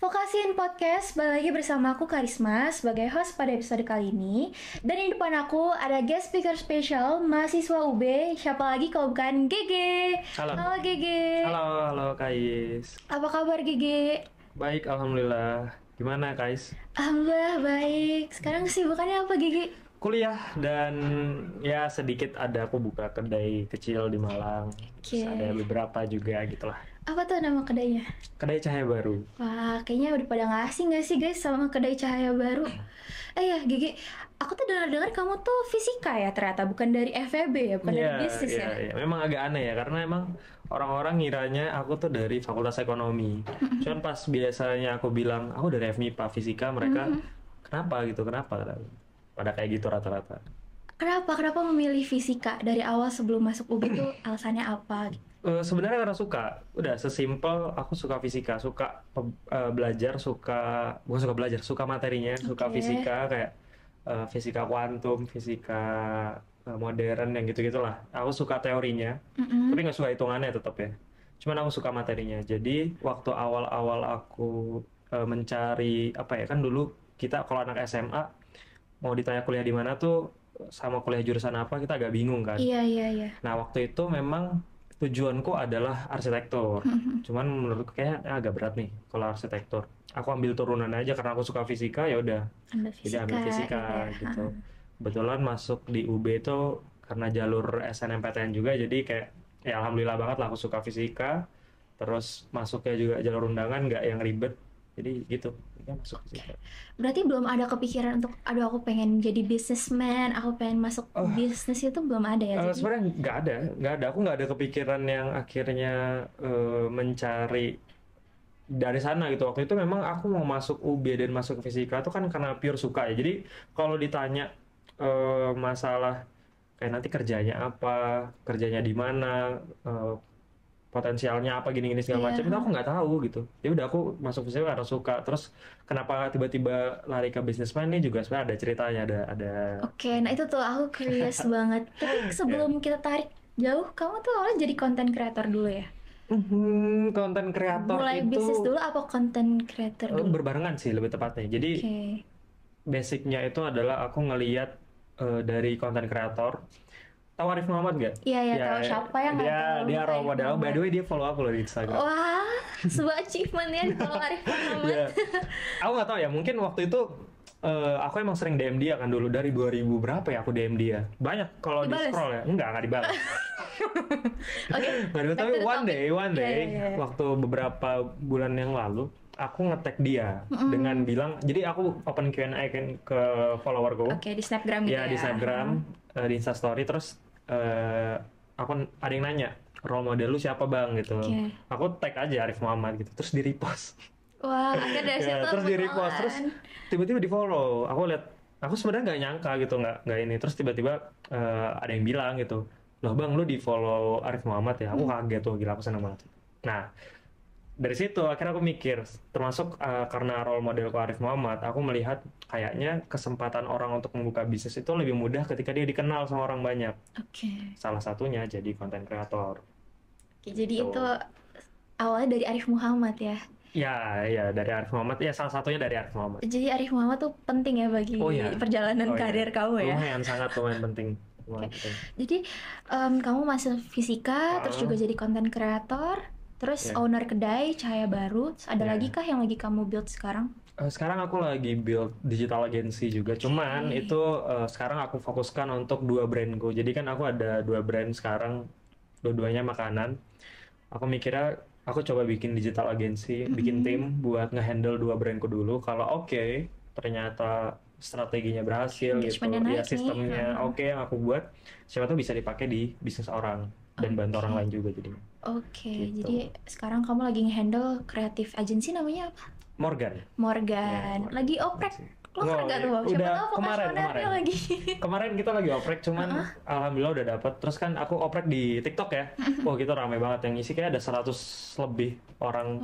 Vokasiin Podcast, balik lagi bersama aku Karisma sebagai host pada episode kali ini. Dan di depan aku ada guest speaker spesial, mahasiswa UB, siapa lagi kalau bukan Gege. Halo. Halo Gege. Halo Kais. Apa kabar Gege? Baik, alhamdulillah. Gimana Kais? Alhamdulillah baik. Sekarang kesibukannya apa Gege? Kuliah dan ya sedikit ada aku buka kedai kecil di Malang. Oke. Terus ada beberapa juga gitulah. Apa tuh nama kedainya? Kedai Cahaya Baru. Wah, kayaknya udah pada nggak asing gak sih guys sama kedai cahaya baru? Ya Gege, aku tuh dengar-dengar kamu tuh fisika ya ternyata, bukan dari FEB ya, bukan dari bisnis ya? Iya. Memang agak aneh ya karena emang orang-orang ngiranya aku tuh dari Fakultas Ekonomi. Cuman pas biasanya aku bilang aku dari FMIPA Fisika, mereka kenapa gitu? Kenapa? Pada kayak gitu rata-rata. Kenapa memilih fisika dari awal sebelum masuk UB tuh alasannya apa? Sebenarnya karena suka, udah sesimpel aku suka fisika, suka belajar, bukan suka belajar, suka materinya, suka Oke. fisika kayak fisika kuantum, fisika modern yang gitu-gitulah. Aku suka teorinya, tapi nggak suka hitungannya tetap ya. Cuman aku suka materinya. Jadi waktu awal-awal aku mencari apa ya, kan dulu kita kalau anak SMA mau ditanya kuliah di mana tuh sama kuliah jurusan apa kita agak bingung kan. Iya. Nah, waktu itu memang tujuanku adalah arsitektur. Cuman menurutku kayaknya agak berat nih kalau arsitektur. Aku ambil turunan aja karena aku suka fisika, ya udah. Ambil Jadi ambil fisika iya. gitu. Kebetulan masuk di UB itu karena jalur SNMPTN juga, jadi kayak ya alhamdulillah banget lah aku suka fisika. Terus masuknya juga jalur undangan, nggak yang ribet. Jadi gitu, ya masuk fisika. Berarti belum ada kepikiran untuk, aduh aku pengen jadi businessman, aku pengen masuk bisnis itu belum ada ya? Jadi, Sebenarnya nggak ada. Aku nggak ada kepikiran yang akhirnya mencari dari sana gitu. Waktu itu memang aku mau masuk UB dan masuk fisika itu kan karena pure suka ya. Jadi kalau ditanya masalah kayak nanti kerjanya di mana, potensialnya apa gini-gini segala Iya. macam itu aku nggak tahu gitu. Ya udah aku masuk fisika karena suka. Terus kenapa tiba-tiba lari ke bisnismen ini juga sebenarnya ada ceritanya, ada Oke, nah itu tuh aku curious banget. Tapi sebelum kita tarik jauh, kamu tuh awalnya jadi content creator dulu ya? konten kreator Mulai itu bisnis dulu apa content creator dulu? berbarengan sih lebih tepatnya. Jadi Oke. basicnya itu adalah aku ngeliat dari konten kreator. Tahu Arif Muhammad nggak? Iya, tahu. Siapa yang nggak tahu Dia Arif role model. By Muhammad? the way dia follow aku loh di Instagram. Wah, sebuah achievement ya kalau Arif Muhammad. Iya. Aku nggak tahu ya, mungkin waktu itu aku emang sering DM dia kan dulu dari 2000 berapa ya aku DM dia. Banyak kalau di Dibales? scroll ya. Nggak dibalas. Oke. Nggak dibalas, back tapi to the one topic. day Iya. waktu beberapa bulan yang lalu aku nge-tag dia dengan bilang, jadi aku open Q&A kan ke followerku. Oke, di Snapgram gitu Ya di Instagram, di Instastory, terus aku ada yang nanya role model lu siapa bang gitu. Oke. Aku tag aja Arif Muhammad gitu, terus di repost. Wah, akhirnya dari situ Terus di repost, terus kenalan. tiba-tiba di follow. Aku lihat, aku sebenarnya nggak nyangka gitu, nggak ini. Terus tiba-tiba ada yang bilang gitu, loh bang lu di follow Arif Muhammad ya. Aku kaget tuh, gila aku seneng banget. Nah dari situ akhirnya aku mikir, termasuk karena role modelku Arif Muhammad, aku melihat kayaknya kesempatan orang untuk membuka bisnis itu lebih mudah ketika dia dikenal sama orang banyak. Oke. Salah satunya jadi konten kreator. Oke, jadi Tuh. itu awalnya dari Arif Muhammad ya. Ya dari Arif Muhammad. Ya salah satunya dari Arif Muhammad. Jadi Arif Muhammad tuh penting ya bagi perjalanan karir kamu ya. Lumayan, sangat lumayan penting. Lumayan penting. Jadi kamu masuk fisika, terus juga jadi content creator, terus Ya. owner kedai Cahaya Baru. Terus ada Ya. lagi kah yang lagi kamu build sekarang? Sekarang aku lagi build digital agency juga. Cuman itu sekarang aku fokuskan untuk 2 brandku. Jadi kan aku ada 2 brand sekarang, dua-duanya makanan. Aku mikirnya aku coba bikin digital agency, bikin tim buat ngehandle 2 brandku dulu. Kalau oke, ternyata strateginya berhasil gitu, Engagementnya naik ya nih. sistemnya oke yang aku buat, siapa tahu bisa dipakai di bisnis orang dan bantu orang lain juga jadinya. Oke, Gitu. jadi sekarang kamu lagi nge-handle creative agency namanya apa? Morgan. Morgan. Ya, Lagi oprek. Lo Oh, nggak tuh? iya. Siapa Udah tahu kemarin. vokasionernya lagi. Kemarin kita lagi oprek, cuman alhamdulillah udah dapet. Terus kan aku oprek di TikTok ya. Wah gitu rame banget, yang isi kayak ada 100 lebih orang.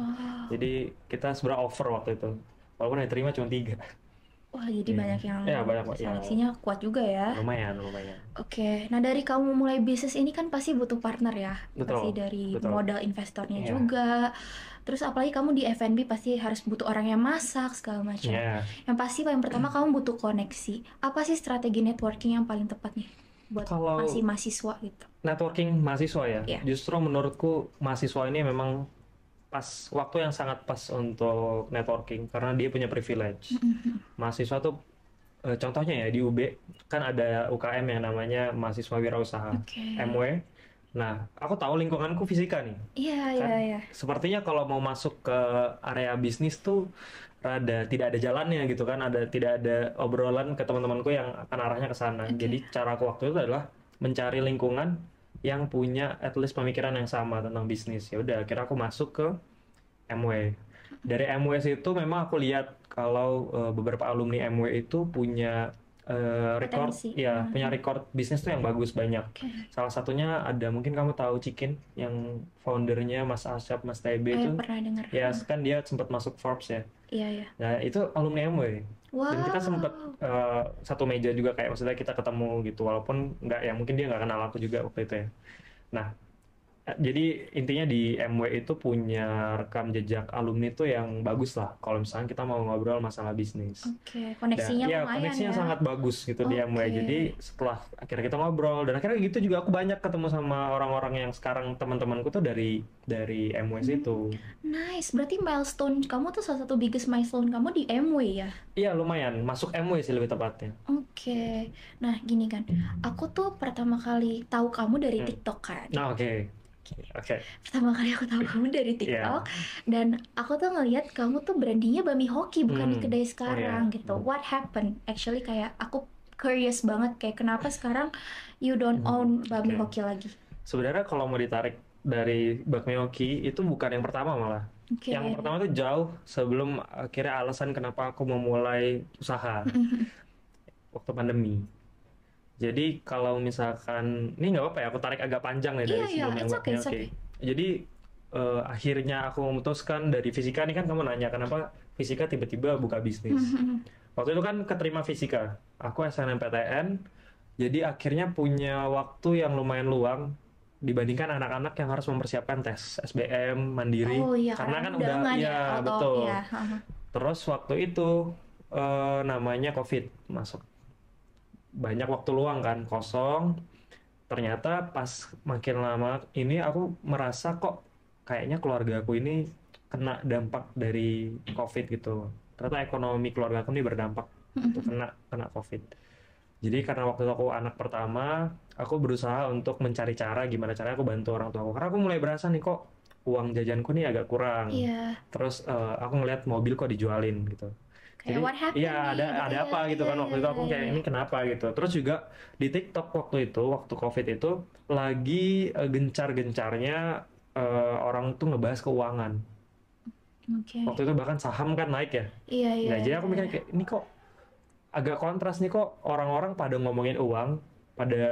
Jadi kita sebenarnya over waktu itu. Walaupun yang terima cuma 3. Wah, jadi Iya. banyak yang Ya banyak yang seleksinya kuat juga ya. lumayan lumayan. Oke, nah dari kamu mulai bisnis ini kan pasti butuh partner ya. Pasti Betul dari betul. modal investornya Iya juga. Terus apalagi kamu di F&B pasti harus butuh orang yang masak segala macam. iya. Yang pasti paling pertama kamu butuh koneksi. Apa sih strategi networking yang paling tepat nih buat masih Kalau mahasiswa gitu? networking mahasiswa ya, Ya. justru menurutku mahasiswa ini memang pas waktu yang sangat pas untuk networking karena dia punya privilege. Mahasiswa tuh contohnya ya di UB kan ada UKM yang namanya mahasiswa wirausaha Oke. MW. Nah, aku tahu lingkunganku fisika nih. Iya, iya, Kan iya. sepertinya kalau mau masuk ke area bisnis tuh rada tidak ada jalannya gitu kan, tidak ada obrolan ke teman-temanku yang akan arahnya ke sana. Oke. Jadi cara aku waktu itu adalah mencari lingkungan yang punya at least pemikiran yang sama tentang bisnis. Ya udah, akhirnya aku masuk ke MW. Dari MW itu memang aku lihat kalau beberapa alumni MW itu punya record, Potensi. ya punya record bisnis tuh yang bagus banyak. Oke. Salah satunya ada mungkin kamu tahu Chicken yang foundernya Mas Asyap, Mas TB itu, Pernah dengar. ya kan dia sempat masuk Forbes ya. Iya, iya. Nah itu alumni MW. Dan kita sempat Wow. satu meja juga kayak maksudnya kita ketemu gitu walaupun nggak ya mungkin dia nggak kenal aku juga waktu itu ya. Nah jadi intinya di MW itu punya rekam jejak alumni tuh yang bagus lah kalau misalnya kita mau ngobrol masalah bisnis. Oke, Dan koneksinya ya lumayan koneksinya ya. sangat bagus gitu di MW. Oke. Jadi setelah akhirnya kita ngobrol dan akhirnya gitu juga aku banyak ketemu sama orang-orang yang sekarang teman-temanku tuh dari MW situ. Nice, berarti milestone kamu tuh salah satu biggest milestone kamu di MW ya? Iya lumayan masuk MW sih lebih tepatnya. Oke, nah gini kan, aku tuh pertama kali tahu kamu dari TikTok kan. Nah oke. Oke. Pertama kali aku tahu kamu dari Iya. TikTok, dan aku tuh ngeliat kamu tuh brandingnya Bami Hoki bukan di kedai Oh, sekarang iya. gitu. What happened? Actually kayak aku curious banget kayak kenapa sekarang you don't own Bami Oke. Hoki lagi? Sebenarnya kalau mau ditarik dari Bakmi Hoki itu bukan yang pertama malah. Oke. Yang pertama tuh jauh sebelum akhirnya alasan kenapa aku memulai usaha waktu pandemi. Jadi kalau misalkan ini nggak apa-apa ya aku tarik agak panjang nih dari Iya, iya, sebelum yang it's Bakmi okay, it's Hoki. okay. Jadi akhirnya aku memutuskan dari fisika nih kan kamu nanya kenapa fisika tiba-tiba buka bisnis. Waktu itu kan keterima fisika, aku SNMPTN, jadi akhirnya punya waktu yang lumayan luang dibandingkan anak-anak yang harus mempersiapkan tes SBM mandiri, Oh iya, karena kan udah undangan ya out of, betul. ya. Terus waktu itu namanya COVID masuk, banyak waktu luang kan kosong. Ternyata pas makin lama ini aku merasa kok kayaknya keluarga aku ini kena dampak dari COVID gitu. Ternyata ekonomi keluarga aku ini berdampak untuk kena COVID. Jadi karena waktu itu aku anak pertama, aku berusaha untuk mencari cara gimana caranya aku bantu orang tua aku. Karena aku mulai berasa nih kok uang jajanku nih agak kurang. Iya, Terus aku ngeliat mobil kok dijualin gitu. kayak Jadi what happened iya nih, ada gitu. apa Iya, gitu kan iya, waktu itu aku iya, kayak iya. ini kenapa gitu. Terus juga di TikTok waktu COVID itu lagi gencar-gencarnya orang tuh ngebahas keuangan. Oke. Waktu itu bahkan saham kan naik ya. Iya, iya. Nah, jadi aku iya. mikir kayak ini kok agak kontras nih kok orang-orang pada ngomongin uang, pada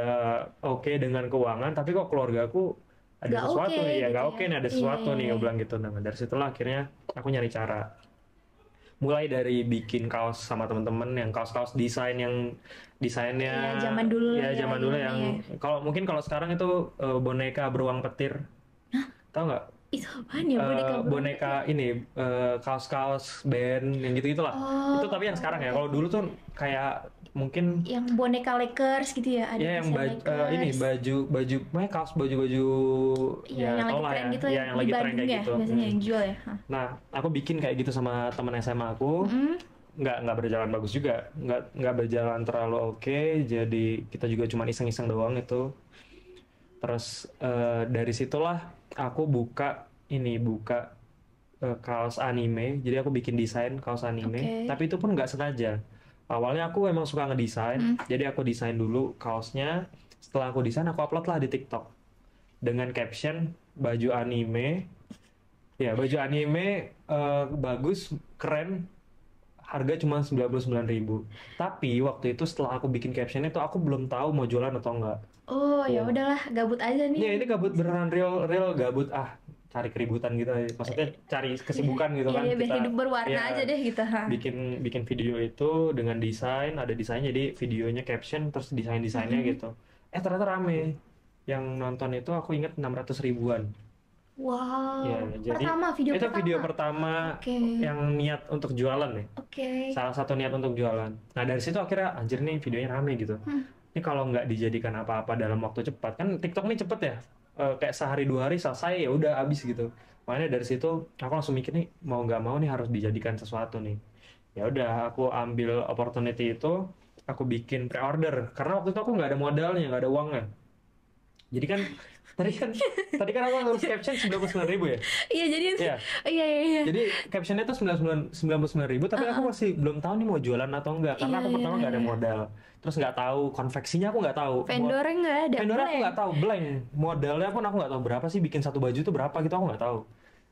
oke dengan keuangan, tapi kok keluarga aku ada Nggak sesuatu oke nih, ya gitu nggak ya. oke nih ada Iya, sesuatu iya, nih, iya. aku bilang gitu. Nah, dari situlah akhirnya aku nyari cara. Mulai dari bikin kaos sama temen-temen yang kaos-kaos desainnya Iya, zaman dulu ya ya, zaman dulu iya, yang iya. kalau mungkin kalau sekarang itu boneka beruang petir. Tahu nggak? Itu apaan ya, Boneka ini kaos-kaos band yang gitu-gitulah. Oh, Itu tapi yang sekarang ya. Kalau dulu tuh kayak mungkin yang boneka Lakers gitu ya, ada ya yang desain ini Lakers. baju makanya kaos baju-baju Iya, ya yang tau lagi lah tren ya. gitu Ya, ya, yang di lagi tren Bandung kayak ya, gitu. biasanya yang jual ya. Hah. Nah, aku bikin kayak gitu sama teman SMA aku. Nggak berjalan bagus juga, nggak berjalan terlalu oke, jadi kita juga cuma iseng-iseng doang itu. Terus dari situlah aku buka kaos anime, jadi aku bikin desain kaos anime. Oke. Tapi itu pun nggak sengaja. Awalnya aku emang suka ngedesain, jadi aku desain dulu kaosnya. Setelah aku desain, aku upload lah di TikTok dengan caption baju anime. Ya, baju anime bagus, keren, harga cuma 99.000. Tapi waktu itu setelah aku bikin caption itu aku belum tahu mau jualan atau enggak. Oh, ya Iya. udahlah, gabut aja nih. Ya ini gabut beneran real gabut cari keributan gitu, maksudnya cari kesibukan gitu kan, Iya, biar kita hidup berwarna ya aja deh gitu. Ha. bikin video itu dengan desain, ada desainnya, jadi videonya caption terus desainnya gitu. Ternyata rame yang nonton itu, aku inget 600 ribuan. Ya, Wow, jadi video itu pertama. video pertama Oke, yang niat untuk jualan ya. oke. Salah satu niat untuk jualan. Nah, dari situ akhirnya anjir nih videonya rame gitu. Ini kalau nggak dijadikan apa-apa dalam waktu cepat, kan TikTok ini cepet ya. Kayak sehari 2 hari selesai, ya udah habis gitu. Makanya dari situ aku langsung mikir nih, mau nggak mau nih harus dijadikan sesuatu nih. Ya udah, aku ambil opportunity itu, aku bikin pre-order karena waktu itu aku nggak ada modalnya, nggak ada uangnya. Jadi kan tadi kan tadi kan aku nulis caption 99.000 ya. Iya, jadi Iya. iya. Jadi captionnya tuh 99.000, tapi aku masih belum tahu nih mau jualan atau enggak, karena aku pertama nggak ada modal, terus nggak tahu konveksinya, aku nggak tahu Vendornya nggak ada. vendornya, aku blank. nggak tahu, blank. Modalnya pun aku nggak tahu berapa sih, bikin satu baju itu berapa gitu aku nggak tahu.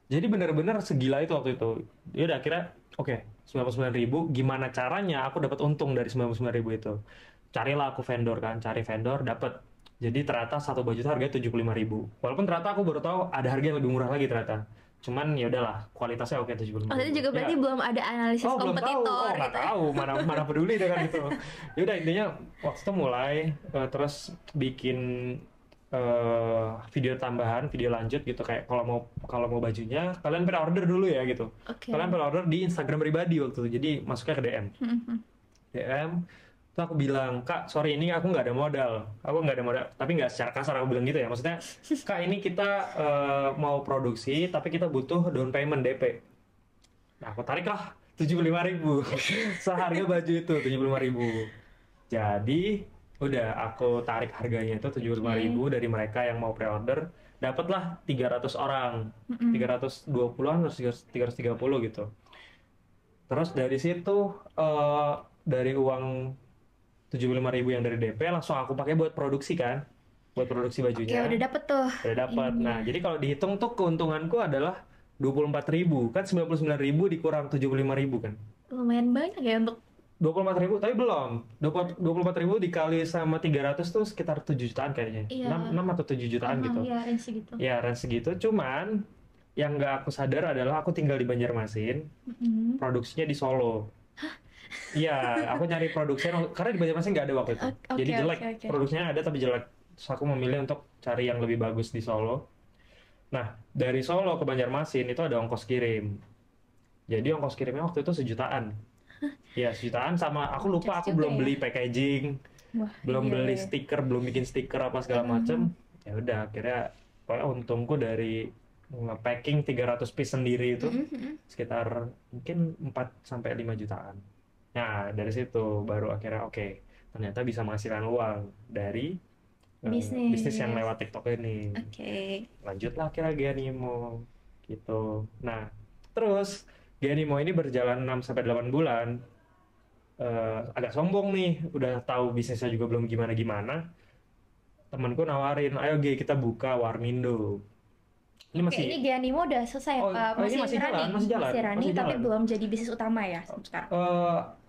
Jadi benar-benar segila itu waktu itu. Ya udah, akhirnya oke, 99.000, gimana caranya aku dapat untung dari 99.000 itu. Carilah aku vendor kan, cari vendor, dapat. Jadi ternyata satu baju itu harganya 75.000. Walaupun ternyata aku baru tahu ada harga yang lebih murah lagi ternyata. Cuman ya udahlah, kualitasnya oke, 75.000. Oh, itu juga berarti belum ada analisis Oh, belum tahu. kompetitor Nggak gitu. tahu, mana peduli dengan itu. Ya udah, intinya waktu itu mulai terus bikin video tambahan, video lanjut gitu, kayak kalau mau bajunya kalian pre-order dulu ya gitu. Oke. Kalian pre-order di Instagram pribadi waktu itu. Jadi masuknya ke DM. DM, terus aku bilang, "Kak, sorry, ini aku nggak ada modal. Aku nggak ada modal." Tapi nggak secara kasar aku bilang gitu ya. Maksudnya, "Kak, ini kita mau produksi, tapi kita butuh down payment DP." Nah, aku tarik lah 75.000. Seharga baju itu 75.000. Jadi, udah aku tarik harganya itu 75.000 dari mereka yang mau pre-order. Dapatlah 300 orang. 320-an terus 330 gitu. Terus dari situ, dari uang 75.000 yang dari DP langsung aku pakai buat produksi kan, buat produksi Oke, bajunya. udah dapet tuh. Udah dapat. Nah, jadi kalau dihitung tuh keuntunganku adalah 24.000, kan 99.000 dikurang 75.000 kan. Lumayan banyak ya untuk 24.000, tapi belum. 24.000 dikali sama 300 tuh sekitar 7 jutaan kayaknya. Iya. 6 atau 7 jutaan gitu. ya range gitu. Ya, range segitu. Cuman yang nggak aku sadar adalah aku tinggal di Banjarmasin, produksinya di Solo. Iya, aku nyari produksinya karena di Banjarmasin nggak ada waktu itu. Oke, Jadi jelek, oke. produksinya ada tapi jelek. Terus aku memilih untuk cari yang lebih bagus di Solo. Nah, dari Solo ke Banjarmasin itu ada ongkos kirim. Jadi ongkos kirimnya waktu itu 1 jutaan. Ya, 1 jutaan, sama aku lupa, Jas aku juga belum ya. beli packaging, Wah, belum iya, beli iya. stiker, belum bikin stiker apa segala macem. Ya udah, akhirnya pokoknya untungku dari nge-packing 300 piece sendiri itu sekitar mungkin 4 sampai 5 jutaan. Nah, dari situ baru akhirnya oke, ternyata bisa menghasilkan uang dari bisnis yang lewat TikTok ini. Oke. Lanjutlah akhirnya Gianimo gitu. Nah, terus Gianimo ini berjalan 6 sampai 8 bulan. Agak sombong nih, udah tahu bisnisnya juga belum gimana-gimana. Temanku nawarin, "Ayo G, kita buka Warmindo." Ini Oke, masih ini Gianimo udah selesai Oh, Pak? ini masih jalan, masih jalan, running, masih tapi jalan. belum jadi bisnis utama ya sekarang.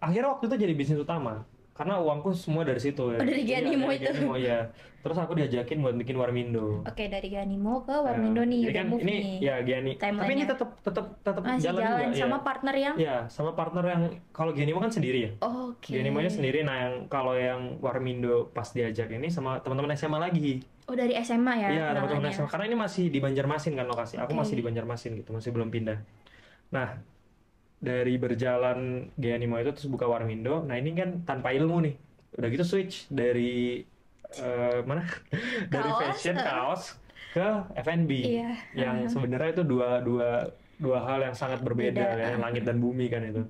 akhirnya waktu itu jadi bisnis utama karena uangku semua dari situ ya. Oh, dari Iya, Gianimo dari itu. Gianimo, iya. Terus aku diajakin buat bikin Warmindo. Oke, dari Gianimo ke Warmindo nih, Jadi udah kan move ini nih. ya Giani. Tapi ini Timeline-nya. tetap Masih jalan jalan juga sama ya. partner yang Ya, sama partner yang kalau Gianimo kan sendiri ya. Oke. Gianimo-nya sendiri. Nah, yang kalau yang Warmindo pas diajak ini sama teman-teman SMA lagi. Oh, dari SMA ya Iya, teman-teman kenalannya. SMA. Karena ini masih di Banjarmasin kan lokasi. Aku Oke. masih di Banjarmasin gitu, masih belum pindah. Nah, dari berjalan Gianimo itu terus buka Warmindo. Nah, ini kan tanpa ilmu nih. Udah gitu switch dari mana? Dari Kaos, fashion kaos ke F&B. Iya. Yang sebenarnya itu dua hal yang sangat berbeda Beda. ya, langit dan bumi kan itu.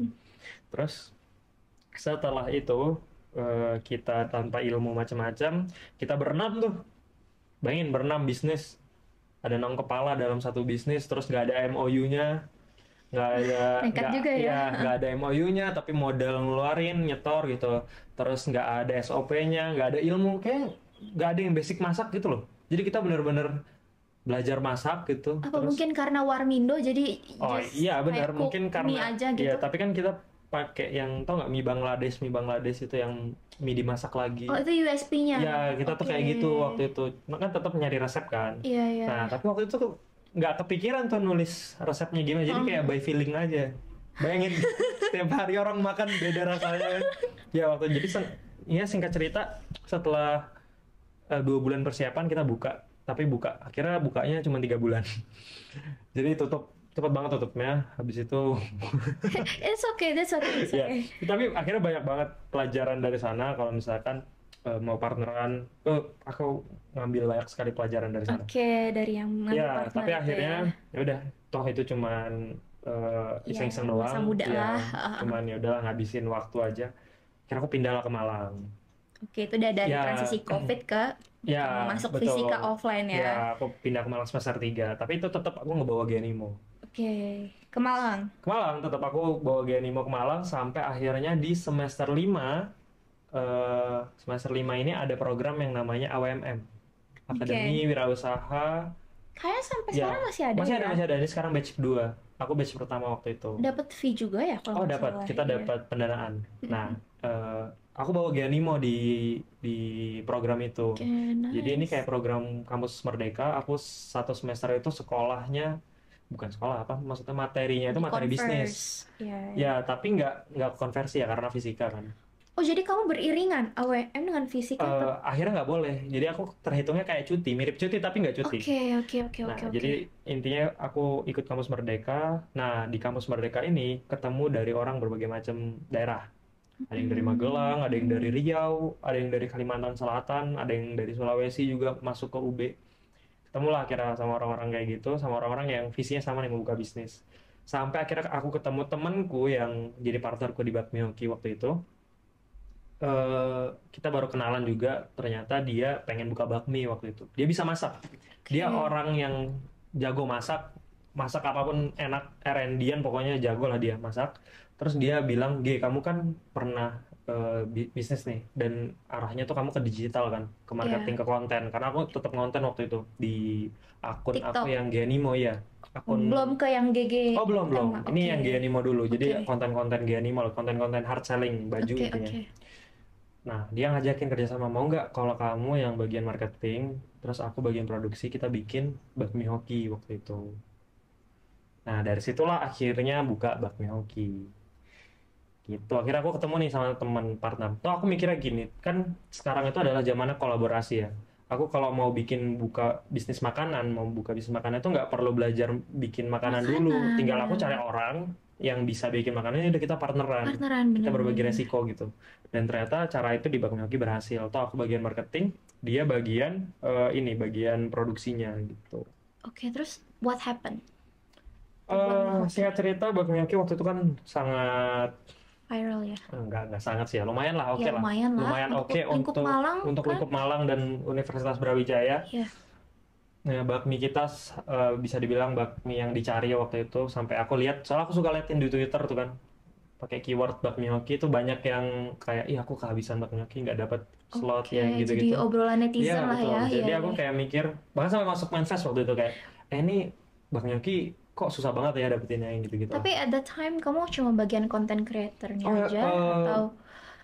Terus setelah itu kita tanpa ilmu macam-macam, kita berenam tuh. Bayangin berenam bisnis. Ada 6 kepala dalam satu bisnis, terus nggak ada MOU-nya, Nekat juga ya. nggak ada MOU-nya, tapi modal ngeluarin, nyetor gitu. Terus nggak ada SOP-nya, nggak ada ilmu, kayak nggak ada yang basic masak gitu loh. Jadi kita bener-bener belajar masak gitu. Apa Terus, mungkin karena Warmindo jadi oh just iya benar, kayak mungkin cook mie karena aja gitu. iya, tapi kan kita pakai yang tau nggak, mie Bangladesh itu yang mie dimasak lagi. Oh, itu USP-nya. Ya, kita tuh kayak Oke. gitu waktu itu. Kan tetap nyari resep kan. Iya, iya. Nah, tapi waktu itu nggak kepikiran tuh nulis resepnya gimana, jadi kayak by feeling aja. Bayangin setiap hari orang makan beda rasanya. Ya waktu jadi ya singkat cerita setelah 2 bulan persiapan kita buka, tapi akhirnya bukanya cuma 3 bulan. Jadi tutup cepet banget tutupnya. Habis itu It's okay, that's okay, it's ya, okay. tapi akhirnya banyak banget pelajaran dari sana. Kalau misalkan mau partneran, aku ngambil banyak sekali pelajaran dari sana. Oke, dari yang ngambil Ya, partner tapi itu akhirnya ya. ya udah, toh itu cuman iseng-iseng Ya, masa doang. muda Ya, lah. cuman ya udah ngabisin waktu aja. Akhirnya aku pindah lah ke Malang. Oke, itu udah dari Ya, transisi COVID ke ya masuk betul. fisika offline ya. Ya, aku pindah ke Malang semester 3, tapi itu tetap aku ngebawa Genimo. Oke, ke Malang. Ke Malang, tetap aku bawa Genimo ke Malang sampai akhirnya di semester 5. Semester 5 ini ada program yang namanya AWMM, Akademi Wirausaha. Kayaknya sampai Ya, sekarang masih ada masih ya? ada. Ini sekarang batch 2. Aku batch pertama waktu itu. Dapat fee juga ya kalau Oh, nggak dapat. salah, Kita iya. dapat pendanaan. Nah, aku bawa Genimo di program itu. Oke, Jadi ini nice. kayak program kampus Merdeka. Aku 1 semester itu sekolahnya bukan sekolah apa? Maksudnya materinya itu materi bisnis. Iya, iya. Ya, tapi nggak konversi ya karena fisika kan. Oh, jadi kamu beriringan AWM dengan fisika tuh? Akhirnya nggak boleh. Jadi aku terhitungnya kayak cuti, mirip cuti tapi nggak cuti. Oke. Nah, jadi intinya aku ikut kampus Merdeka. Nah, di kampus Merdeka ini ketemu dari orang berbagai macam daerah. Ada yang dari Magelang, ada yang dari Riau, ada yang dari Kalimantan Selatan, ada yang dari Sulawesi juga masuk ke UB. Ketemulah akhirnya sama orang-orang kayak gitu, sama orang-orang yang visinya sama nih membuka bisnis. Sampai akhirnya aku ketemu temanku yang jadi partnerku di Bakmi Hoki waktu itu. Kita baru kenalan juga, ternyata dia pengen buka bakmi waktu itu. Dia bisa masak. Dia orang yang jago masak apapun enak, R&D-an pokoknya jago lah dia masak. Terus dia bilang, kamu kan pernah bisnis nih, dan arahnya tuh kamu ke digital kan, ke marketing, ke konten. Karena aku tetap ngonten waktu itu di akun TikTok. aku yang Genimo ya. Belum ke yang GG. Oh, belum. Ini yang Genimo dulu. Jadi Oke. konten-konten Genimo, konten-konten hard selling baju intinya. Nah, dia ngajakin kerjasama, mau nggak kalau kamu yang bagian marketing, terus aku bagian produksi, kita bikin Bakmi Hoki waktu itu. Nah, dari situlah akhirnya buka Bakmi Hoki. Gitu, akhirnya aku ketemu nih sama teman partner. Tuh aku mikirnya gini, kan sekarang itu adalah zamannya kolaborasi ya. Aku kalau mau buka bisnis makanan, itu nggak perlu belajar bikin makanan dulu. Tinggal aku cari orang yang bisa bikin makanan, udah kita partneran, kita berbagi resiko gitu. Dan ternyata cara itu di Bakmi Hoki berhasil. Toh aku bagian marketing, dia bagian bagian produksinya gitu. Oke, terus what happened? Singkat cerita, Bakmi Hoki waktu itu kan sangat viral ya? Enggak sangat sih ya, lumayan lah, oke lah. Lumayan oke untuk lingkup Malang dan Universitas Brawijaya. Iya. Nah, bakmi kita bisa dibilang bakmi yang dicari waktu itu. Sampai aku lihat, soalnya aku suka liatin di Twitter tuh kan, pakai keyword Bakmi Hoki itu banyak yang kayak, aku kehabisan Bakmi Hoki, nggak dapat slot yang gitu-gitu. Jadi obrolan netizen lah ya. Jadi aku kayak mikir, bahkan sampai masuk manifest waktu itu kayak, ini Bakmi Hoki kok susah banget ya dapetinnya yang gitu-gitu. Tapi at that time kamu cuma bagian content creator-nya aja atau?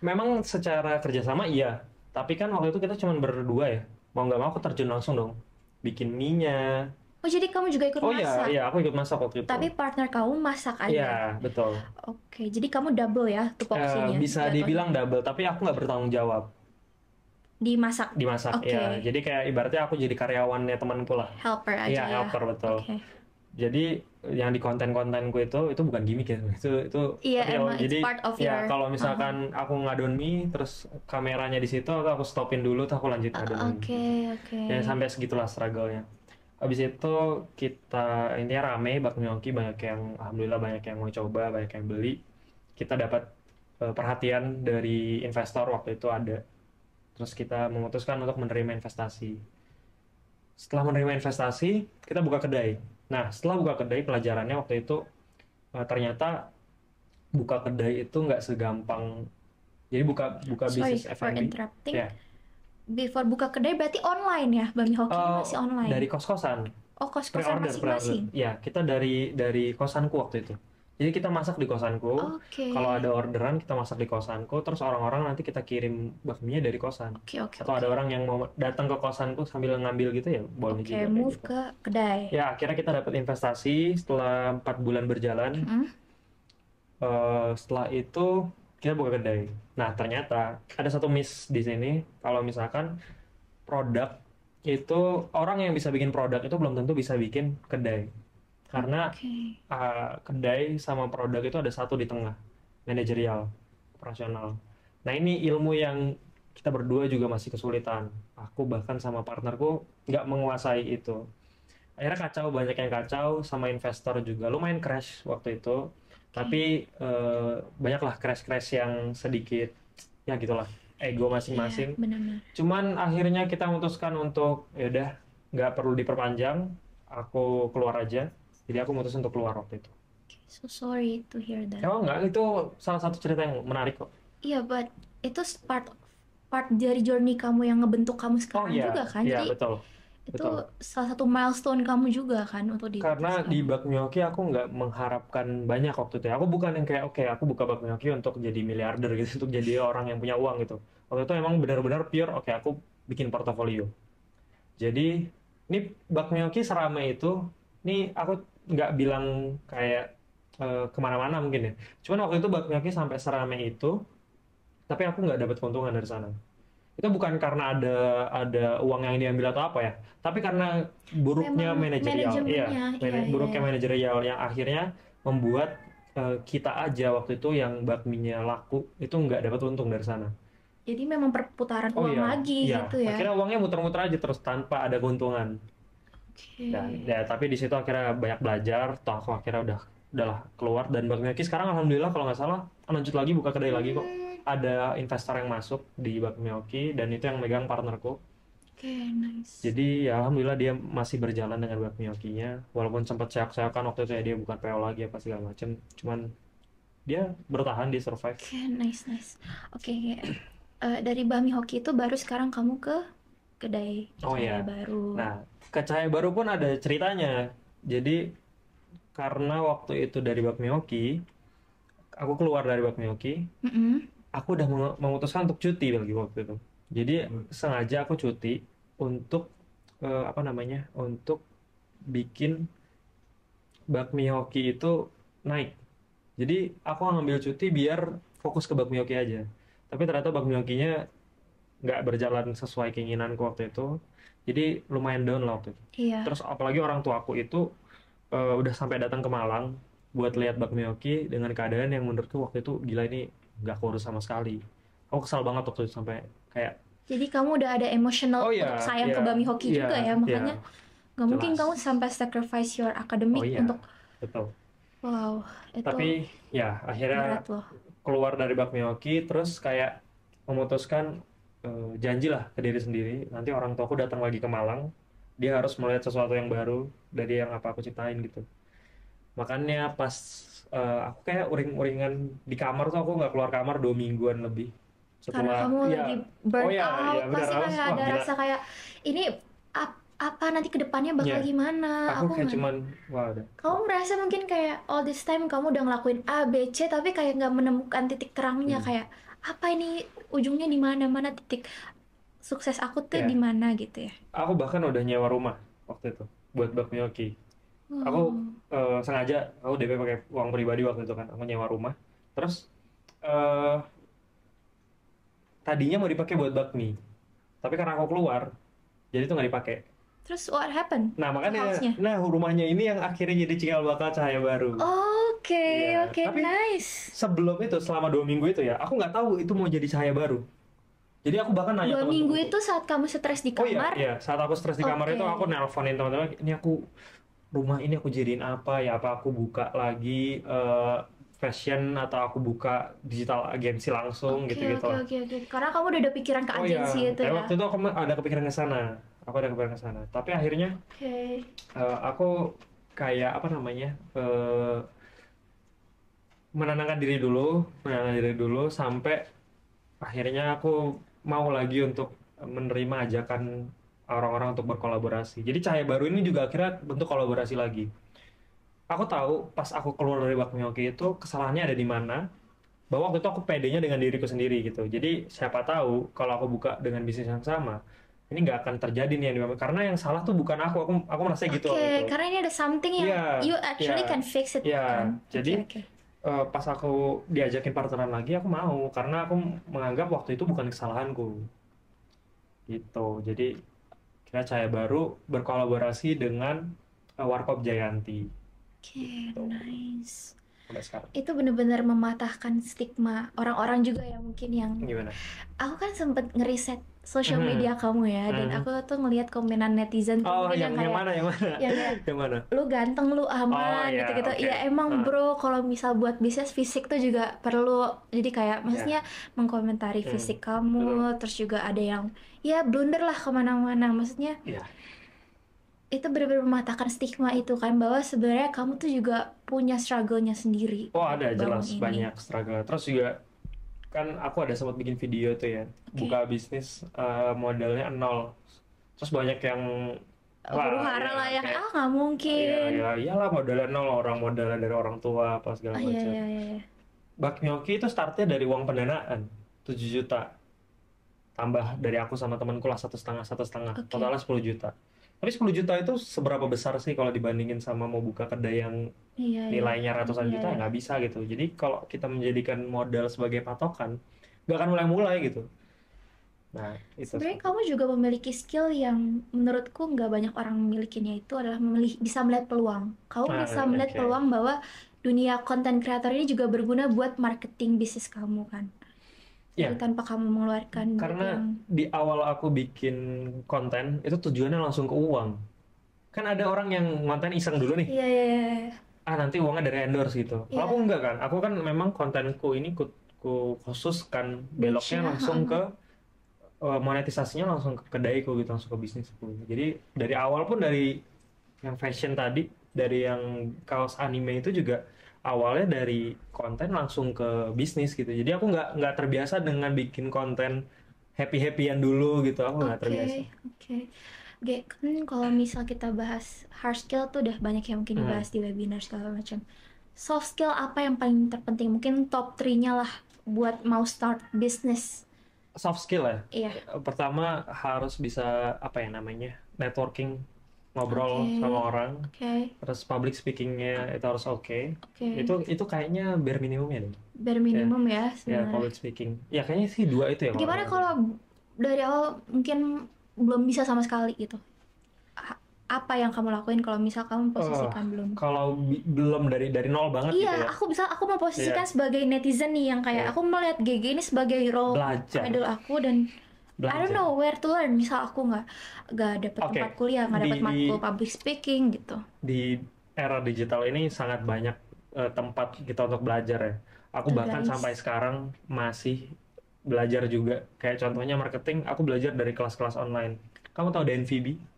Memang secara kerjasama iya, tapi kan waktu itu kita cuma berdua ya. Mau nggak mau aku terjun langsung dong, bikin mie-nya. Oh, jadi kamu juga ikut masak? Iya, aku ikut masak waktu itu. Tapi partner kamu masak aja? Iya, betul. Oke, jadi kamu double ya tupoksinya? Bisa dibilang double, tapi aku nggak bertanggung jawab. Dimasak? Ya. Jadi kayak ibaratnya aku jadi karyawannya temanku lah. Helper aja ya? Iya, helper, betul. Jadi yang di konten-kontenku itu bukan gimmick ya. Itu iya, emang jadi part of your... kalau misalkan aku ngadon mie, terus kameranya di situ, aku stopin dulu, terus aku lanjut ngadon mie. Oke. Ya, sampai segitulah struggle-nya. Habis itu kita intinya rame Bakmi Hoki, alhamdulillah banyak yang mau coba, banyak yang beli. Kita dapat perhatian dari investor waktu itu ada. Terus kita memutuskan untuk menerima investasi. Setelah menerima investasi, kita buka kedai. Nah, setelah buka kedai, pelajarannya waktu itu ternyata buka kedai itu nggak segampang. Jadi buka bisnis F&B. Sorry for interrupting. Yeah. Before buka kedai berarti online ya, Bakmi Hoki masih online? Dari kos-kosan. Oh, kos-kosan masing-masing? Ya, kita dari kosanku waktu itu. Jadi kita masak di kosanku. Oke. Kalau ada orderan kita masak di kosanku. Terus orang-orang nanti kita kirim bakminya dari kosan. Oke, oke, Atau oke. ada orang yang mau datang ke kosanku sambil ngambil gitu ya boleh Oke, juga kayak move gitu. ke kedai. Ya akhirnya kita dapat investasi setelah 4 bulan berjalan. Mm-mm. Setelah itu kita buka kedai. Nah ternyata ada satu miss di sini. Kalau misalkan produk itu orang yang bisa bikin produk itu belum tentu bisa bikin kedai. Karena Oke. kedai sama produk itu ada satu di tengah, manajerial, operasional. Nah ini ilmu yang kita berdua juga masih kesulitan. Aku bahkan sama partnerku nggak menguasai itu. Akhirnya kacau, banyak yang kacau, sama investor juga. Lumayan crash waktu itu. Tapi banyaklah crash-crash yang sedikit, ya gitulah, ego Iya, masing-masing. benar-benar. Cuman akhirnya kita memutuskan untuk ya udah nggak perlu diperpanjang, aku keluar aja. Jadi aku memutuskan untuk keluar waktu itu. So sorry to hear that. Oh enggak, itu salah satu cerita yang menarik kok. Iya, but itu part dari journey kamu yang ngebentuk kamu Oh sekarang iya, juga kan. iya Jadi betul, itu betul. salah satu milestone kamu juga kan untuk di Karena bisnis di kamu. Bakmioki aku nggak mengharapkan banyak waktu itu ya. Aku bukan yang kayak oke aku buka Bakmioki untuk jadi miliarder gitu, untuk jadi orang yang punya uang gitu. Waktu itu emang benar-benar pure oke aku bikin portofolio. Jadi ini Bakmioki seramai itu, ini aku nggak bilang kayak kemana-mana mungkin ya. Cuman waktu itu Bakmioki sampai seramai itu, tapi aku nggak dapat keuntungan dari sana. Itu bukan karena ada uang yang diambil atau apa ya, tapi karena buruknya Memang manajerial. Iya, manajemennya, iya, iya, buruknya iya. manajerial yang akhirnya membuat kita aja waktu itu yang bakminya laku itu nggak dapat untung dari sana. Jadi memang perputaran Oh uang iya, lagi iya. gitu ya. Akhirnya uangnya muter-muter aja terus tanpa ada keuntungan. Oke. Dan ya tapi di situ akhirnya banyak belajar. Toh aku akhirnya udahlah keluar dan Bakmioki sekarang alhamdulillah kalau nggak salah lanjut lagi buka kedai lagi kok. Ada investor yang masuk di Bakmioki dan itu yang megang partnerku. Oke, nice. Jadi ya alhamdulillah dia masih berjalan dengan Bakmiokinya. Walaupun sempat seok-seokan waktu itu ya dia bukan PO lagi apa segala macem. Cuman dia bertahan, dia survive. Oke, nice, nice. Oke, dari Bami Hoki itu baru sekarang kamu ke kedai Oh Cahaya iya. Baru. Nah, ke Cahaya Baru pun ada ceritanya. Jadi karena waktu itu dari Bakmioki, aku keluar dari Bakmioki, Mm-mm. aku udah memutuskan untuk cuti lagi waktu itu. Jadi sengaja aku cuti untuk apa namanya? Untuk bikin bakmi hoki itu naik. Jadi aku ngambil cuti biar fokus ke bakmi hoki aja. Tapi ternyata bakmi hokinya nggak berjalan sesuai keinginanku waktu itu. Jadi lumayan down lah waktu itu. Iya. Terus apalagi orang tuaku itu udah sampai datang ke Malang buat lihat bakmi hoki dengan keadaan yang menurutku waktu itu gila ini nggak kurus sama sekali. Aku kesal banget waktu itu sampai kayak Jadi kamu udah ada emotional oh iya, untuk sayang iya, ke Bami Hoki iya, juga ya, iya, makanya nggak mungkin jelas. kamu sampai sacrifice your Oh academic iya, untuk betul. wow, itu Tapi ya akhirnya berat loh. keluar dari bakmi hoki terus kayak memutuskan janji lah ke diri sendiri nanti orang tuaku datang lagi ke Malang dia harus melihat sesuatu yang baru dari yang apa aku ciptain gitu. Makanya pas aku kayak uring-uringan di kamar tuh aku nggak keluar kamar 2 mingguan lebih Karena setelah kamu ya lagi burn oh ya out, ya benar pasti aku kayak wah ada gila rasa kayak ini apa nanti kedepannya bakal ya gimana? aku kayak nggak- cuman wah udah Kamu merasa mungkin kayak all this time kamu udah ngelakuin A, B, C, tapi kayak nggak menemukan titik terangnya. Kayak apa ini ujungnya di mana? Mana titik sukses aku tuh ya di mana gitu ya? aku bahkan udah nyewa rumah waktu itu buat bakmi hoki. Aku sengaja aku DP pakai uang pribadi waktu itu kan aku nyewa rumah terus eh tadinya mau dipakai buat bakmi tapi karena aku keluar jadi itu nggak dipakai. Terus what happened? Nah makanya House-nya? nah rumahnya ini yang akhirnya jadi cikal bakal Cahaya Baru. Oke, Iya, oke, tapi nice. sebelum itu selama 2 minggu itu ya aku nggak tahu itu mau jadi Cahaya Baru. Jadi aku bahkan nanya 2 minggu teman-temanku. itu saat kamu stres di Oh iya, kamar. iya. Saat aku stres di kamar itu Oke. aku nelponin teman-teman. Ini aku rumah ini aku jadiin apa ya? Apa aku buka lagi fashion atau aku buka digital agensi langsung Oke, gitu-gitu oke, lah. oke, oke. Karena kamu udah ada pikiran ke Oh iya, agensi itu ya. waktu itu aku ada kepikiran ke sana. Aku ada kepikiran ke sana. Tapi akhirnya Oke. aku kayak apa namanya? Menenangkan diri dulu sampai akhirnya aku mau lagi untuk menerima ajakan orang-orang untuk berkolaborasi. Jadi Cahaya Baru ini juga akhirnya bentuk kolaborasi lagi. aku tahu pas aku keluar dari Bakmioki itu kesalahannya ada di mana, bahwa waktu itu aku pedenya dengan diriku sendiri gitu. Jadi siapa tahu kalau aku buka dengan bisnis yang sama, ini nggak akan terjadi nih yang karena yang salah tuh bukan aku merasa gitu waktu Oke, itu. karena ini ada something yang Iya, you iya, actually can fix it iya. kan. Jadi Oke. pas aku diajakin partneran lagi, aku mau karena aku menganggap waktu itu bukan kesalahanku gitu. Jadi kita Cahaya Baru berkolaborasi dengan Warkop Jayanti Oke, gitu nice. sampai sekarang. Itu benar-benar mematahkan stigma orang-orang juga ya mungkin yang Gimana? aku kan sempet ngeriset sosial Mhm, media kamu ya, dan mhm. aku tuh ngelihat komenan netizen tuh Oh, mungkin yang kayak mana, yang mana? yang kayak Yang mana? lu ganteng, lu Oh aman ya, gitu-gitu. oke. Ya emang bro, kalau misal buat bisnis fisik tuh juga perlu. Jadi kayak Ya, maksudnya mengkomentari fisik hmm, betul. kamu, terus juga ada yang ya blunder lah kemana-mana. Maksudnya Ya, itu benar-benar mematahkan stigma itu kan, bahwa sebenarnya kamu tuh juga punya struggle-nya sendiri oh buat ada bangun jelas ini. banyak struggle. Terus juga kan aku ada sempat bikin video tuh ya, Oke. buka bisnis modalnya nol. Terus banyak yang Huru wah hara ya lah yang kayak nggak ya mungkin. ya iyalah modalnya nol, orang modalnya dari orang tua apa segala Ah, iya macam. iya iya. Bakmioki itu startnya dari uang pendanaan 7 juta, tambah dari aku sama temanku lah satu setengah, Oke. totalnya 10 juta. Tapi 10 juta itu seberapa besar sih kalau dibandingin sama mau buka kedai yang Iya iya. nilainya ratusan Iya juta? iya. Nggak bisa gitu. Jadi kalau kita menjadikan modal sebagai patokan, nggak akan mulai-mulai gitu. Nah, itu Sebenarnya seperti kamu itu. juga memiliki skill yang menurutku nggak banyak orang memilikinya, itu adalah bisa melihat peluang. Kamu Ah, bisa melihat oke. peluang bahwa dunia konten kreator ini juga berguna buat marketing bisnis kamu kan. Jadi Ya, tanpa kamu mengeluarkan duit karena yang di awal aku bikin konten, itu tujuannya langsung ke uang. Kan ada orang yang konten iseng dulu nih, iya iya iya. nanti uangnya dari endorse gitu. Kalau aku Iya, enggak kan, aku kan memang kontenku ini ku khususkan beloknya niche-nya. langsung ke monetisasinya langsung ke kedaiku gitu, langsung ke bisnisku. Jadi dari awal pun dari yang fashion tadi, dari yang kaos anime itu juga awalnya dari konten langsung ke bisnis gitu. Jadi aku nggak terbiasa dengan bikin konten happy-happyan dulu gitu. Aku nggak terbiasa. Oke, oke. Oke, kan kalau misal kita bahas hard skill tuh udah banyak yang mungkin Hmm. dibahas di webinar segala macam. Soft skill apa yang paling terpenting? Mungkin top 3-nya lah buat mau start bisnis. Soft skill ya. Iya, Pertama harus bisa apa ya namanya, networking, oke, ngobrol sama orang. oke, Terus public speakingnya itu harus oke. oke. Itu kayaknya bare minimumnya deh. Bare Ya, minimum ya ya sebenarnya. public speaking. Ya kayaknya sih dua itu ya kalau nggak Gimana salah. kalau dari awal mungkin belum bisa sama sekali gitu? Apa yang kamu lakuin kalau misal kamu Eh, posisikan belum? kalau belum dari nol banget gitu Iya, ya. aku memposisikan Iya, sebagai netizen nih yang kayak iya. aku melihat GG ini sebagai role Belajar, idol aku, dan I don't belajar. know where to learn. Misal aku nggak dapet Oke, tempat kuliah, nggak di dapet matkul public speaking gitu. di era digital ini sangat banyak tempat kita untuk belajar ya. Aku Tuh bahkan sampai guys. sekarang masih belajar juga. Kayak contohnya marketing, aku belajar dari kelas-kelas online. Kamu tahu DNVB?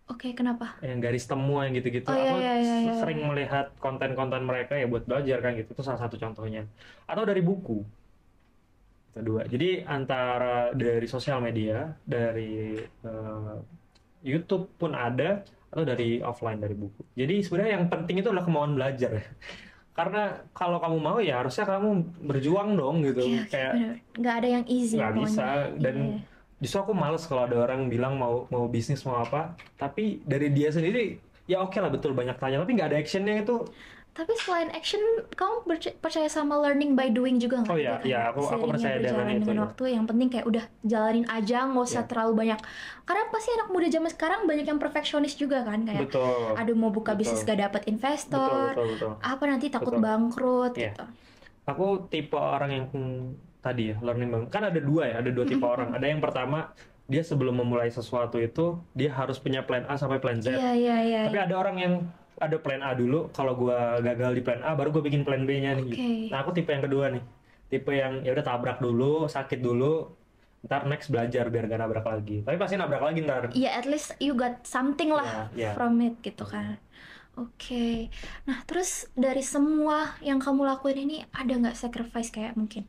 Oke, kenapa? Yang garis temu yang gitu-gitu. Oh Aku iya iya iya iya. sering melihat konten-konten mereka ya buat belajar kan gitu. Itu salah satu contohnya. Atau dari buku. Kedua. Jadi antara dari sosial media, dari YouTube pun ada, atau dari offline dari buku. Jadi sebenarnya yang penting itu adalah kemauan belajar ya. Karena kalau kamu mau ya harusnya kamu berjuang dong Oke gitu. oke, Kayak bener. Nggak ada yang easy nggak bisa, pokoknya. dan Iya. justru aku males kalau ada orang bilang mau mau bisnis mau apa, tapi dari dia sendiri ya oke lah betul banyak tanya tapi nggak ada actionnya itu. Tapi selain action, kamu percaya sama learning by doing juga nggak? Oh Jadi ya ya kayak aku seiringnya percaya dengan berjalan itu dengan ya. waktu, yang penting kayak udah jalanin aja, nggak usah Ya, terlalu banyak. Karena pasti anak muda zaman sekarang banyak yang perfeksionis juga kan, kayak betul aduh mau buka betul bisnis gak dapet betul investor, betul betul apa nanti takut betul. bangkrut Ya, gitu. aku tipe orang yang tadi ya learning banget. Kan ada dua ya, ada dua tipe orang. Ada yang pertama dia sebelum memulai sesuatu itu dia harus punya plan A sampai plan Z. Iya iya iya. Tapi ada orang yang ada plan A dulu, kalau gua gagal di plan A baru gue bikin plan B-nya nih gitu. Oke. Nah, aku tipe yang kedua nih. Tipe yang ya udah tabrak dulu, sakit dulu, ntar next belajar biar gak nabrak lagi. Tapi pasti nabrak lagi ntar. Ya at least you got something lah Ya, ya. from it gitu kan. Oke. Nah terus dari semua yang kamu lakuin ini ada nggak sacrifice, kayak mungkin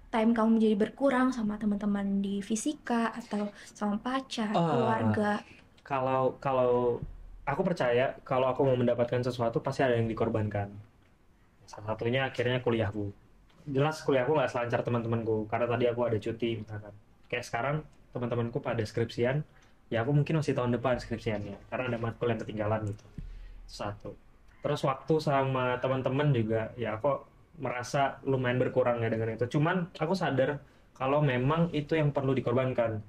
time kamu jadi berkurang sama teman-teman di fisika atau sama pacar, Ah, keluarga? kalau kalau aku percaya kalau aku mau mendapatkan sesuatu pasti ada yang dikorbankan. Salah satunya akhirnya kuliahku. Jelas kuliahku nggak selancar teman-temanku karena tadi aku ada cuti misalkan. Kayak sekarang teman-temanku pada skripsian, ya aku mungkin masih tahun depan skripsiannya karena ada matkul yang ketinggalan gitu. Satu. Terus waktu sama teman-teman juga ya aku merasa lumayan berkurang ya dengan itu. Cuman aku sadar kalau memang itu yang perlu dikorbankan.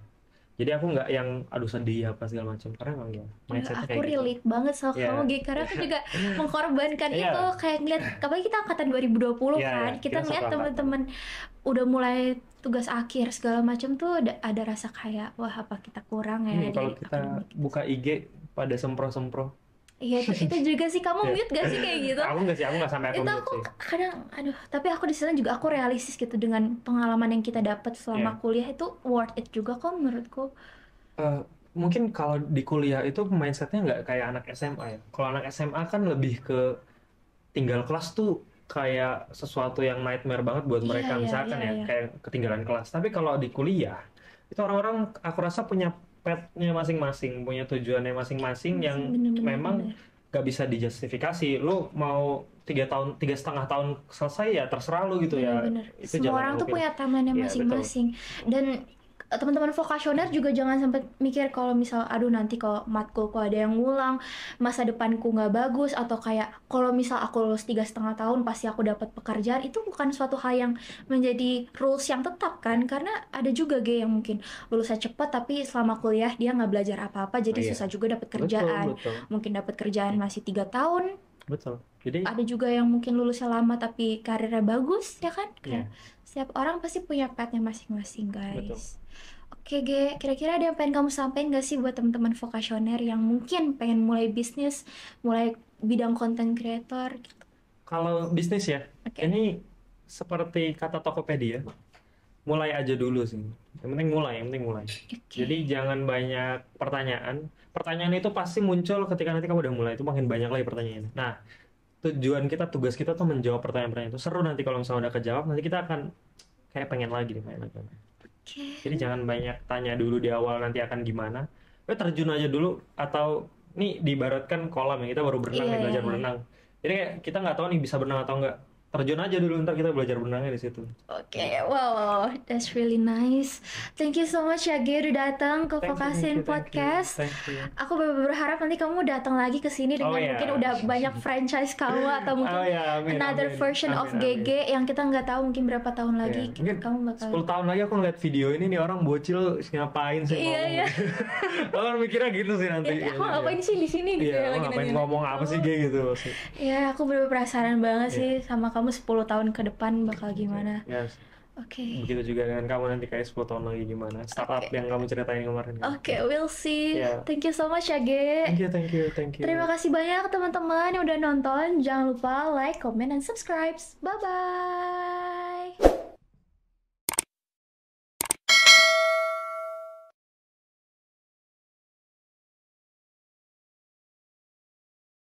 Jadi aku nggak yang aduh sedih apa segala macam karena emang ya mindsetnya Aku kayak gitu. relate banget sama Iya. kamu, Gi, karena aku juga mengkorbankan Iya. itu. Kayak ngeliat, apalagi kita angkatan 2020 Iya, kan, iya. kita Kita ngeliat satu angkatan. teman-teman udah mulai tugas akhir segala macam tuh ada rasa kayak wah apa kita kurang ya Kalau di kita akademik. buka IG pada sempro-sempro. Iya itu juga sih, kamu Iya. mute gak sih kayak gitu? Aku nggak sih, aku nggak sampai aku Itu mute aku sih. kadang aduh, tapi aku di sana juga aku realistis gitu dengan pengalaman yang kita dapat selama Iya. kuliah itu worth it juga kok menurutku. Eh, mungkin kalau di kuliah itu mindsetnya nggak kayak anak SMA ya. Kalau anak SMA kan lebih ke tinggal kelas tuh kayak sesuatu yang nightmare banget buat Iya, mereka iya, misalkan iya, ya, iya. kayak ketinggalan kelas. Tapi kalau di kuliah itu orang-orang aku rasa punya path-nya masing-masing, punya tujuannya masing-masing yang Bener-bener memang bener. gak bisa dijustifikasi. Lu mau 3,5 tahun selesai ya terserah lu gitu ya. Bener-bener. Itu Semua jalan orang yang tuh lu pilih. punya timeline-nya Iya, betul. masing-masing. Dan teman-teman vokasioner juga jangan sampai mikir kalau misal aduh nanti kalau matkulku ada yang ngulang, masa depanku nggak bagus, atau kayak kalau misal aku lulus 3,5 tahun pasti aku dapat pekerjaan. Itu bukan suatu hal yang menjadi rules yang tetap kan, karena ada juga yang mungkin lulusnya cepat tapi selama kuliah dia nggak belajar apa-apa, jadi Iya. susah juga dapat Betul, kerjaan. betul. Mungkin dapat kerjaan masih 3 tahun. Betul. Jadi Ada juga yang mungkin lulusnya lama tapi karirnya bagus, ya kan? Iya. Kayak setiap orang pasti punya path-nya masing-masing, Betul. guys. Oke, Ge, kira-kira ada yang pengen kamu sampaikan gak sih buat teman-teman vokasioner yang mungkin pengen mulai bisnis, mulai bidang content creator gitu? kalau bisnis ya, Oke. ini seperti kata Tokopedia, mulai aja dulu sih. Yang penting mulai, yang penting mulai. Oke. Jadi jangan banyak pertanyaan. Pertanyaan itu pasti muncul ketika nanti kamu udah mulai. Itu makin banyak lagi pertanyaan. Nah, tugas kita tuh menjawab pertanyaan-pertanyaan itu. Seru nanti kalau misalnya udah kejawab, nanti kita akan kayak pengen lagi deh, pengen lagi. Oke. Jadi jangan banyak tanya dulu di awal nanti akan gimana. Terjun aja dulu, atau nih diibaratkan kolam ya, kita baru berenang Iya, nih, belajar iya, iya. berenang. Jadi kayak kita nggak tahu nih bisa berenang atau enggak. Terjun aja dulu, ntar kita belajar berenangnya di situ. Oke, wow, that's really nice. Thank you so much ya, Ge, udah datang ke Thank you, Vokasin Podcast. Thank you. Aku berharap nanti kamu datang lagi ke sini dengan iya. mungkin udah banyak franchise kamu atau mungkin Amin, another amin, version of amin. GG yang kita nggak tahu mungkin berapa tahun lagi Iya, mungkin kamu bakal 10 tahun lagi aku ngeliat video ini nih, orang bocil ngapain sih Iya, ngomong. iya. Orang mikirnya gitu sih nanti. Ya, aku ngapain sih di sini gitu Iya, ya aku lagi ngapain nanya. ngomong apa sih kayak gitu maksud. Ya, aku bener penasaran banget Iya. sih sama kamu 10 tahun ke depan bakal gimana. Ya, Oke. begitu juga dengan kamu nanti kayak 10 tahun lagi gimana. Startup Oke. yang kamu ceritain kemarin. Oke, we'll see. Iya. Thank you so much ya, Ge. Thank you. Terima kasih banyak teman-teman yang udah nonton. Jangan lupa like, comment, dan subscribe. Bye-bye.